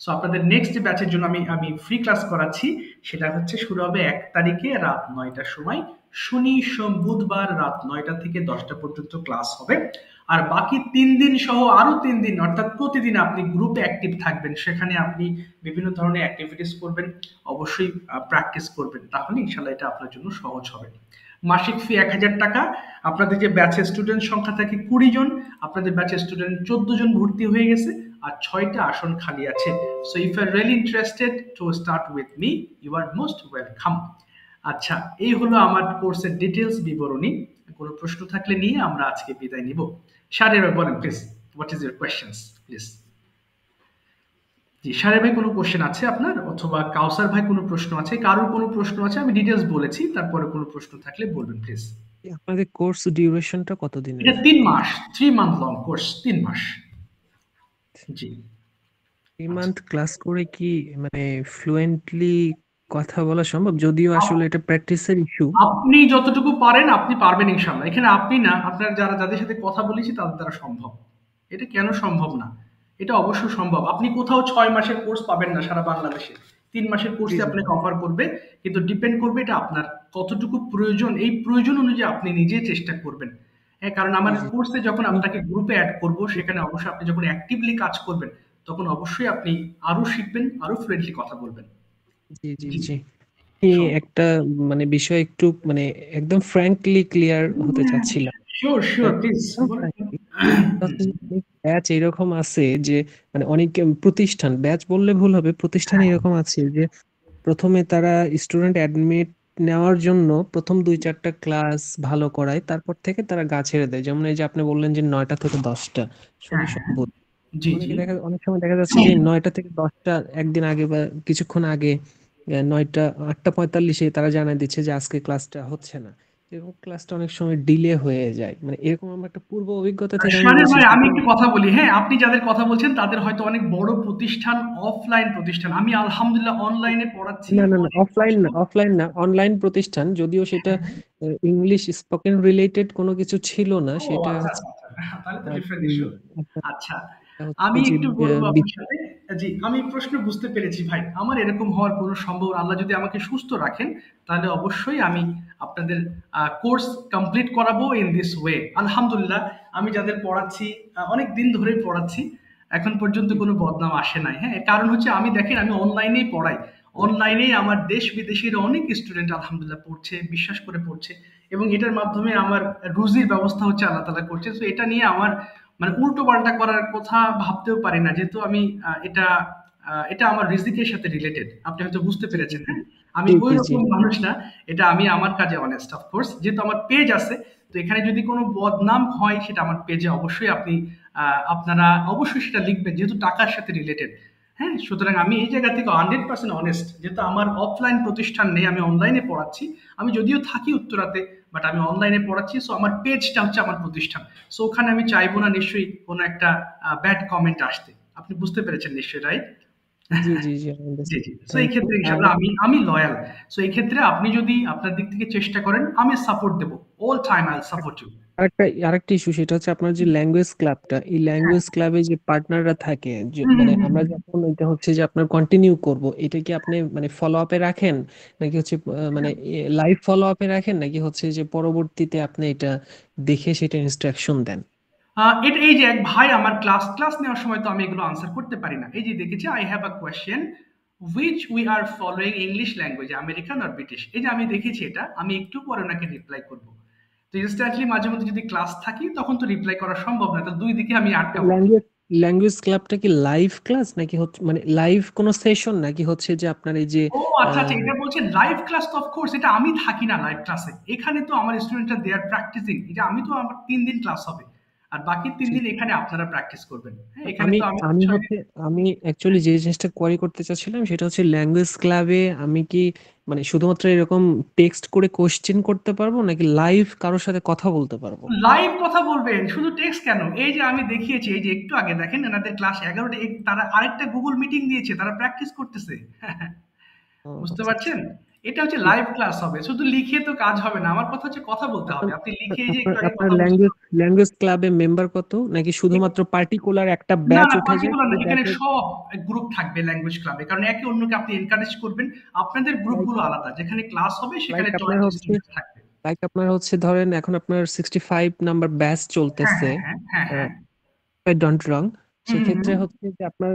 সো আপনাদের নেক্সট যে ব্যাচের জন্য আমি ফ্রি ক্লাস করাচ্ছি সেটা হচ্ছে শুরু হবে 1 তারিখে রাত 9টার সময়, শনি সোম বুধবার রাত 9টা থেকে 10টা পর্যন্ত ক্লাস হবে। আর বাকি 3 দিন সহ আরো 3 দিন, অর্থাৎ প্রতিদিন আপনি গ্রুপে অ্যাক্টিভ থাকবেন, সেখানে আপনি বিভিন্ন ধরনের অ্যাক্টিভিটিস করবেন, অবশ্যই প্র্যাকটিস করবেন, তাহলে ইনশাল্লাহ এটা আপনার জন্য সহজ হবে। মাসিক ফি 1000 টাকা। আপনাদের যে ব্যাচের স্টুডেন্ট সংখ্যা থাকে 20 জন, আপনাদের ব্যাচের স্টুডেন্ট 14 জন ভর্তি হয়ে গেছে, আর 6টা আসন খালি আছে। So if you are really interested to start with me, you are most welcome. আচ্ছা, এই হলো আমার কোর্সের ডিটেলস বিবরণী। কোনো প্রশ্ন থাকলে নিয়ে আমরা আজকে বিদায় নিব। শাহরিয়ার ভাই বলেন please, what is your questions please. জি শাহরিয়ার ভাই, কোনো কোশ্চেন আছে আপনার, অথবা কাউসার ভাই কোনো প্রশ্ন আছে, কারোর কোনো প্রশ্ন আছে? আমি ডিটেলস বলেছি, তারপরে কোনো প্রশ্ন থাকলে বলবেন প্লিজ। আপনাদের কোর্স ডিউরেশনটা কতদিনের? এটা 3 মাস, 3 মান্থ লং কোর্স, 3 মাস। জি 3 মান্থ ক্লাস করে কি মানে ফ্লুয়েন্টলি কথা বলা সম্ভব? যদিও আসলে এটা প্র্যাকটিসের ইস্যু। আপনি যতটুকু পারেন আপনি পারবেন ইনশাআল্লাহ। এখানে আপনি না, আপনার যাদের সাথে কথা বলেছি তাদের দ্বারা সম্ভব। এটা কেন সম্ভব না? এটা অবশ্যই সম্ভব। আপনি কোথাও 6 মাসের কোর্স পাবেন না সারা বাংলাদেশে। 3 মাসের কোর্সে আপনাকে অফার করবে, কিন্তু ডিপেন্ড করবে এটা আপনার কতটুকু প্রয়োজন, এই প্রয়োজন অনুযায়ী আপনি নিজে চেষ্টা করবেন। হ্যাঁ, কারণ আমার কোর্সে যখন আপনাকে গ্রুপে অ্যাড করব, সেখানে অবশ্যই আপনি যখন অ্যাক্টিভলি কাজ করবেন তখন অবশ্যই আপনি আরো শিখবেন, আরো ফ্লুয়েন্টলি কথা বলবেন। জি জি জি এই একটা মানে বিষয় একটু মানে একদম ফ্র্যাঙ্কলি ক্লিয়ার হতে চাচ্ছিলাম। Sure sure please. ব্যাচ এরকম আছে যে মানে অনেক প্রতিষ্ঠান, ব্যাচ বললে ভুল হবে, প্রতিষ্ঠান এরকম আছে যে প্রথমে তারা স্টুডেন্ট অ্যাডমিট নেওয়ার জন্য প্রথম 2-4টা ক্লাস ভালো করায়, তারপর থেকে তারা গা ছেড়ে দেয়। যেমন এই যে আপনি বললেন যে 9টা থেকে 10টা শনি সোম বুধ, জি জি অনেক সময় দেখা যাচ্ছে যে 9টা থেকে 10টা একদিন আগে বা কিছুক্ষণ আগে 9টা 8টা 45-এ তারা জানাই দিচ্ছে যে আজকে ক্লাসটা হচ্ছে না। এরকম ক্লাসটা অনেক সময় ডিলে হয়ে যায়, মানে এরকম আমার একটা পূর্ব অভিজ্ঞতা থেকে আমি শানের বলছি ভাই আমি যদিও একটু কথা বলি, হ্যাঁ আপনি যাদের কথা বলছেন তাদের হয়তো অনেক বড় প্রতিষ্ঠান, অফলাইন প্রতিষ্ঠান। আমি আলহামদুলিল্লাহ অনলাইনে পড়াচ্ছি না না না, অনেক অফলাইন না, বছর। অফলাইন না, অনলাইন প্রতিষ্ঠান, যদিও সেটা ইংলিশ স্পোকেন রিলেটেড কোনো কিছু ছিল না, ও সেটা আচ্ছা হচ্ছে আচ্ছা আচ্ছা, তাহলে তো আহ, ডিফারেন্ট উম, ইস্যু। একটা আচ্ছা, হচ্ছে আমি যে একটু বলবো আপনার সাথে। জি, আমি প্রশ্ন বুঝতে পেরেছি ভাই। আমার এরকম হওয়ার কোনো সম্ভব, আল্লাহ যদি আমাকে সুস্থ রাখেন তাহলে অবশ্যই আমি আপনাদের কোর্স কমপ্লিট করাবো ইন দিস ওয়ে। আলহামদুলিল্লাহ আমি যাদের পড়াচ্ছি অনেক দিন ধরেই পড়াচ্ছি, এখন পর্যন্ত কোনো বদনাম আসে নাই। হ্যাঁ, কারণ হচ্ছে আমি দেখেন আমি অনলাইনেই পড়াই, অনলাইনেই আমার দেশ বিদেশের অনেক স্টুডেন্ট আলহামদুলিল্লাহ পড়ছে, বিশ্বাস করে পড়ছে, এবং এটার মাধ্যমে আমার রুজির ব্যবস্থা হচ্ছে আল্লাহ তাআলা করছে। তো এটা নিয়ে আমার মানে উল্টো পাল্টা করার কথা ভাবতেও পারি না, যেহেতু আমি এটা আমার রিজিকের সাথে রিলেটেড। আপনি হয়তো বুঝতে জি পেরেছেন। জি হ্যাঁ, আমি জি ওই জি জি রকম মানুষ না। এটা আমি আমার কাজে অনেস্ট, অফকোর্স যেহেতু আমার পেজ আছে। তো এখানে যদি কোনো বদনাম হয় সেটা আমার পেজে অবশ্যই আপনি আপনারা অবশ্যই সেটা লিখবেন, যেহেতু টাকার সাথে রিলেটেড। হ্যাঁ, সুতরাং আমি এই জায়গা থেকে 100% অনেস্ট, যেহেতু আমার অফলাইন প্রতিষ্ঠান নেই, আমি অনলাইনে পড়াচ্ছি। আমি যদিও থাকি উত্তরাতে, বাট আমি অনলাইনে পড়াচ্ছি। সো আমার পেজটা হচ্ছে আমার প্রতিষ্ঠান। সো ওখানে আমি চাইবো না নিশ্চয়ই কোনো একটা ব্যাড কমেন্ট আসতে। আপনি বুঝতে পেরেছেন নিশ্চয়ই, রাইট? জি জি জি জি, জি। সো এই থ্যাংক ইউ। ক্ষেত্রে আর ইনশাআল্লাহ আমি লয়াল। সো এই ক্ষেত্রে আপনি যদি আপনার দিক থেকে চেষ্টা করেন, আমি সাপোর্ট দেব। All time I will support you. আরেকটা ইস্যু, সেটা হচ্ছে আপনার যে ল্যাঙ্গুয়েজ ক্লাবটা, এই হ্যাঁ। ল্যাঙ্গুয়েজ ক্লাবে যে পার্টনাররা থাকে, যে হুম, মানে হুম, হুম, আমরা হুম। যখন এটা হচ্ছে যে আপনার কন্টিনিউ করব, এটা কি আপনি মানে ফলো আপে রাখেন, নাকি হচ্ছে মানে লাইভ ফলো আপে রাখেন, নাকি হচ্ছে যে পরবর্তীতে আপনি এটা দেখে সেটা ইনস্ট্রাকশন দেন? এটা এই যে এক ভাই আমার ক্লাস নেওয়ার সময় তো আমি এগুলো আনসার করতে পারি না। এই যে দেখেছি, I have a question which we are following English language, American আর ব্রিটিশ। এই যে আমি দেখেছি এটা, আমি একটু পরে ওনাকে রিপ্লাই করব। তো ইনস্ট্যান্টলি মাঝে মধ্যে যদি ক্লাস থাকি তখন তো রিপ্লাই করা সম্ভব না, তো দুই দিকে আমি আটকাবো কি? ল্যাঙ্গুয়েজ ল্যাঙ্গুয়েজ ক্লাবটা কি লাইভ ক্লাস, নাকি হচ্ছে মানে লাইভ কোনো সেশন, নাকি হচ্ছে যে আপনার এই যে ও আচ্ছা আচ্ছা, আহ, এটা বলছেন লাইভ ক্লাস। তো অফকোর্স এটা আমি থাকি না লাইভ ক্লাসে, এখানে তো আমার স্টুডেন্টরা দে আর প্র্যাকটিসিং। এটা আমি তো, আমার 3 দিন ক্লাস হবে, আর বাকি 3 দিন এখানে আপনারা প্র্যাকটিস করবেন। হ্যাঁ, এখানে আমি তো আমি আমি 6 দিন। হচ্ছে আমি অ্যাকচুয়ালি যে জিনিসটা কোয়ারি করতে চাচ্ছিলাম সেটা হচ্ছে ল্যাঙ্গুয়েজ ক্লাবে আমি কি মানে শুধুমাত্র এরকম টেক্সট করে কোশ্চেন করতে পারবো, নাকি লাইভ কারোর সাথে কথা বলতে পারবো? লাইভ কথা বলবেন, শুধু টেক্সট কেন? এই যে আমি দেখিয়েছি, এই যে একটু আগে দেখেন এনাদের ক্লাস 11টা, তারা আরেকটা গুগল মিটিং দিয়েছে, তারা প্র্যাকটিস করতেছে। ও বুঝতে আচ্ছা আচ্ছা। পারছেন? এটা হচ্ছে ঠিক। লাইভ ক্লাস হবে, শুধু লিখে তো কাজ হবে না। আমার কথা হচ্ছে কথা বলতে আপনার হবে। আপনি লিখে এই যে আপনার একটু আগে আপনার কথা বলছিলাম। ল্যাঙ্গুয়েজ ল্যাঙ্গুয়েজ ক্লাবে মেম্বার কত, নাকি শুধুমাত্র পার্টিকুলার একটা না, ব্যাচ না উঠে যায় পার্টিকুলার না। সেই এখানে ব্যাচের? সব গ্রুপ থাকবে ল্যাঙ্গুয়েজ ক্লাবে। কারণ একে অন্যকে আপনি এনকারেজ করবেন। আপনাদের লাইক গ্রুপগুলো আলাদা। যেখানে ক্লাস হবে লাইক সেখানে আপনার জয়েন্ট হচ্ছে স্টুডেন্ট থাকবে। ধরেন এখন আপনার 65 নাম্বার ব্যাচ হ্যাঁ, চলতেছে, হ্যাঁ, হ্যাঁ, হ্যাঁ, হ্যাঁ। আই ডোন্ট রং, হুম, হুম, সেক্ষেত্রে হুম। হচ্ছে যে আপনার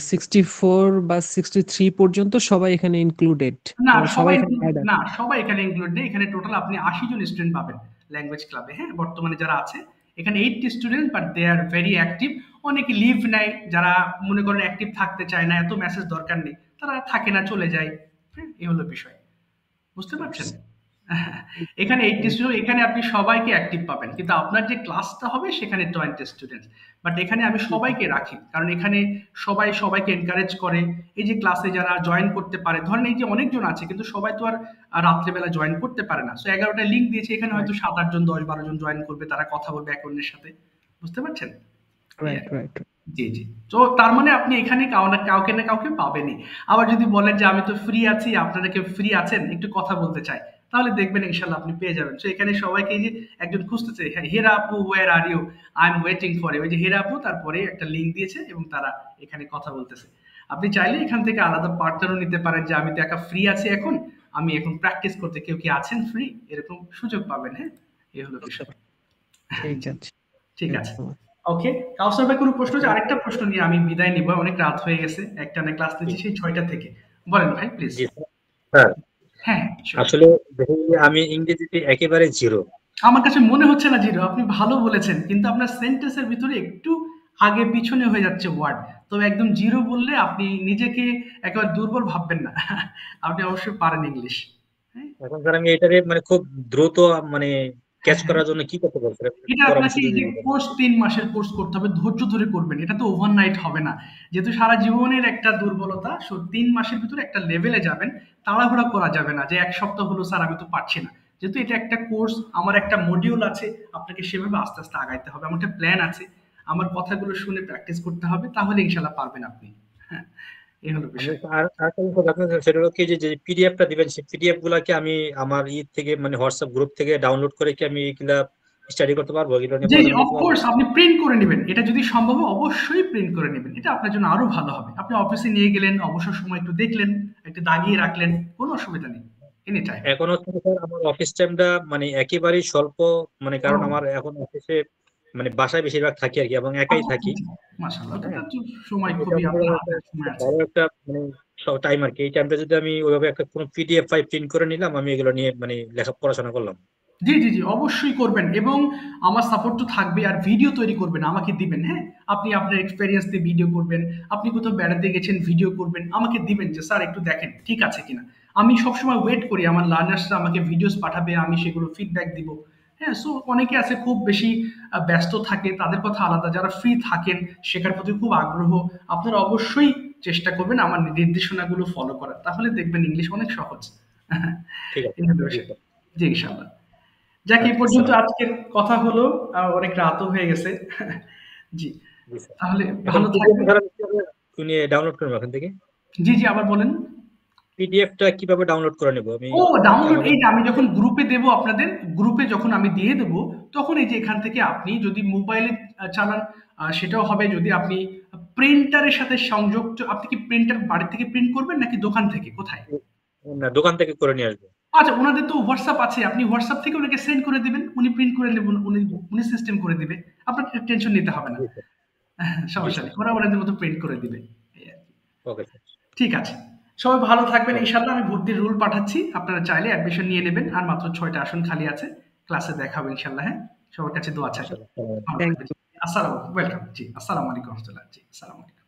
64 বা 63 পর্যন্ত সবাই এখানে ইনক্লুডেড, না মানে সবাই সবাই এখানে অ্যাড আছে। না, সবাই এখানে ইনক্লুড নেই। এখানে টোটাল আপনি 80 জন স্টুডেন্ট পাবেন ল্যাঙ্গুয়েজ ক্লাবে। হ্যাঁ, বর্তমানে যারা আছে এখানে 80 student, but they are very active. অনেকে লিভ নেয়, যারা মনে করেন অ্যাক্টিভ থাকতে চায় না, এত মেসেজ দরকার নেই, তারা থাকে না, চলে যায়। হ্যাঁ, এই হলো বিষয়। বুঝতে পারছেন? এখানে 80 স্টুডেন্ট, এখানে আপনি সবাইকে অ্যাক্টিভ পাবেন, কিন্তু আপনার যে ক্লাসটা হবে সেখানে 20 স্টুডেন্ট। বাট এখানে আমি সবাইকে রাখি, কারণ এখানে সবাই সবাইকে এনকারেজ করে। এই যে ক্লাসে যারা জয়েন করতে পারে, ধরেন এই যে অনেকজন আছে, কিন্তু সবাই তো আর রাত্রেবেলা জয়েন করতে পারে না। সো 11টা লিঙ্ক দিয়েছে, এখানে হয়তো 7-8 জন, 10-12 জন জয়েন করবে, তারা কথা বলবে এক অন্যের সাথে। বুঝতে পারছেন? এই রাইট আর কি। রাইট। জি, জি। তো তার মানে আপনি এখানে কাউকে না কাউকে পাবেনই। আবার যদি বলেন যে আমি তো ফ্রি আছি, আপনারা কেউ ফ্রি আছেন? একটু কথা বলতে চাই। তাহলে দেখবেন ইনশাআল্লাহ আপনি পেয়ে যাবেন। সো এখানে সবাইকে এই যে একজন খুঁজতেছে, হ্যাঁ, হেরা আপু where are you? I am waiting for you. ওই যে হেরা আপু, তারপরে একটা লিঙ্ক দিয়েছে এবং তারা এখানে কথা বলতেছে। আপনি চাইলে এখান থেকে আলাদা পার্টনারও নিতে পারেন, যে আমি তো একা ফ্রি আছি এখন, আমি এখন প্র্যাকটিস করতে, কেউ কি আছেন ফ্রি? এরকম সুযোগ পাবেন। হ্যাঁ? এই হলো বুঝতে বিষয়। পারছি। ঠিক জি, আছে। ঠিক থ্যাংক আছে। You so much. Okay. Kawsar ভাই কোনো প্রশ্ন আছে? আরেকটা প্রশ্ন নিয়ে আমি বিদায় নিব। অনেক রাত হয়ে গেছে। একটানা ক্লাস নিচ্ছি সেই 6টা থেকে। বলেন ভাই প্লিজ। G sir. হ্যাঁ, শিওর। আসলে দেখুন, আমি ইংরেজিতে একেবারে জিরো। আমার কাছে মনে হচ্ছে না জিরো। আপনি ভালো বলেছেন। কিন্তু আপনার সেন্টেন্সের ভিতরে একটু আগে পিছনে হয়ে যাচ্ছে ওয়ার্ড। তবে একদম জিরো বললে আপনি নিজেকে একেবারে দুর্বল ভাববেন না। আপনি অবশ্যই পারেন ইংলিশ। হ্যাঁ? এখন স্যার আমি এটারে মানে খুব দ্রুত মানে হ্যাঁ, ক্যাচ হ্যাঁ। করার জন্য কি করতে পারবো স্যার? একটু এটা পরামর্শ আপনাকে এই যদি যে দিতেন। কোর্স ৩ মাসের কোর্স করতে হবে, ধৈর্য ধরে করবেন। এটা তো ওভারনাইট হবে না। যেহেতু সারা জীবনের একটা দুর্বলতা, ৩ মাসের ভিতরে একটা লেভেলে যাবেন। তাড়াহুড়া করা যাবে না যে ১ সপ্তাহ হলো স্যার আমি তো পারছি না। যেহেতু এটা একটা কোর্স, আমার একটা মডিউল আছে, আপনাকে সেভাবে আস্তে আস্তে আগাইতে হবে। আমার একটা প্ল্যান আছে, আমার কথাগুলো শুনে প্র্যাকটিস করতে হবে, তাহলে ইনশাল্লাহ পারবেন আপনি। হ্যাঁ, এই হলো আমি বিষয়। আর আরেকটা জিনিস বলবো আপনাদের, সেটা হলো কি যে পিডিএফটা দিবেন, সেই পিডিএফ গুলাকে আমি আমার থেকে মানে হোয়াটসঅ্যাপ গ্রুপ থেকে ডাউনলোড করে কি আমি এগুলা স্টাডি করতে পারবো, এগুলো নিয়ে জি জি, পড়াশোনা করতে পারবো? অফকোর্স আপনি প্রিন্ট করে নেবেন, এটা যদি সম্ভব হয় অবশ্যই প্রিন্ট করে নেবেন, এটা আপনার জন্য আরো ভালো হবে। আপনি অফিসে নিয়ে গেলেন, অবসর সময় একটু দেখলেন, একটু দাগিয়ে রাখলেন, কোনো অসুবিধা নেই, এনি টাইম। এখন হচ্ছে কি স্যার, আমার অফিস টাইমটা মানে একেবারেই স্বল্প, মানে কারণ আমার এখন অফিসে মানে বাসায় বেশিরভাগ থাকি আর কি, এবং একাই থাকি। মাশাআল্লাহ, হ্যাঁ, তো সময় এটা খুবই মনে আপনার করেন হাতে সময় একটা আছে। ভালো একটা মানে টাইম আর কি। এই টাইমটা যদি আমি ওইভাবে একটা কোনো পিডিএফ ফাইল প্রিন্ট করে নিলাম, আমি এগুলো নিয়ে মানে লেখা পড়াশোনা করলাম। জি জি জি, অবশ্যই করবেন, এবং আমার সাপোর্ট তো থাকবে। আর ভিডিও তৈরি করবেন, আমাকে দিবেন। হ্যাঁ, আপনি আপনার এক্সপেরিয়েন্স দিয়ে ভিডিও করবেন, আপনি কোথাও বেড়াতে গেছেন ভিডিও করবেন, আমাকে দিবেন যে স্যার একটু দেখেন ঠিক আছে কিনা। আমি সবসময় ওয়েট করি আমার লার্নার্সরা আমাকে ভিডিওস পাঠাবে, আমি সেগুলো ফিডব্যাক দিব। হ্যাঁ, সো অনেকে আছে খুব বেশি ব্যস্ত থাকে, তাদের কথা আলাদা। যারা ফ্রি থাকেন, শেখার প্রতি খুব আগ্রহ, আপনারা অবশ্যই চেষ্টা করবেন আমার নির্দেশনাগুলো ফলো করার, তাহলে দেখবেন ইংলিশ অনেক সহজ। ঠিক আছে, এই হলো জি বিষয়। স্যার। জি, ইনশাআল্লাহ। যাক, এই আচ্ছা, পর্যন্ত আসসালাম। আজকের কথা হলো, অনেক রাতও হয়ে গেছে। জি, জি স্যার। তাহলে এখন ভালো পিডিএফ থাকবেন। স্যার আমি কিভাবে নিয়ে ডাউনলোড করবো এখান থেকে? জি জি, আবার বলেন। পিডিএফটা কিভাবে ডাউনলোড করে নেবো আমি? ও, ডাউনলোড, আমাকে এই যে আমি যখন গ্রুপে দেবো আপনাদের, গ্রুপে যখন আমি দিয়ে দেবো, তখন এই যে এখান থেকে আপনি যদি মোবাইলে চালান, সেটাও হবে। যদি আপনি প্রিন্টারের সাথে সংযোগ, আপনি কি প্রিন্টার বাড়ি থেকে প্রিন্ট করবেন নাকি দোকান থেকে, কোথায়? না, দোকান থেকে করে নিয়ে আসবো। আচ্ছা, ওনাদের তো হোয়াটসঅ্যাপ আছে, আপনি হোয়াটসঅ্যাপ থেকে ওনাকে সেন্ড করে দিবেন, উনি প্রিন্ট করে নেবেন, উনি উনি সিস্টেম করে দিবে, আপনার টেনশন নিতে হবে না। জি স্যার। জি সমস্যা স্যার। নেই, ওরা ওনাদের মতো প্রিন্ট করে দিবে, এই আর কি। Okay sir. ঠিক আছে, সবাই ভালো থাকবেন ওকে। ইনশাল্লাহ। আমি ভর্তির রুল পাঠাচ্ছি, আপনারা চাইলে অ্যাডমিশন নিয়ে নেবেন। আর মাত্র 6টা আসন খালি আছে, ক্লাসে দেখা হবে ইনশাল্লাহ। হ্যাঁ, সবার কাছে দোয়া চাই। ইনশাআল্লাহ। ভালো থ্যাংক থাকবেন। আসসালাম, ওয়েলকাম। জি, আসসালামু আলাইকুম রহমতুল্লাহ। জি, আসসালামু আলাইকুম।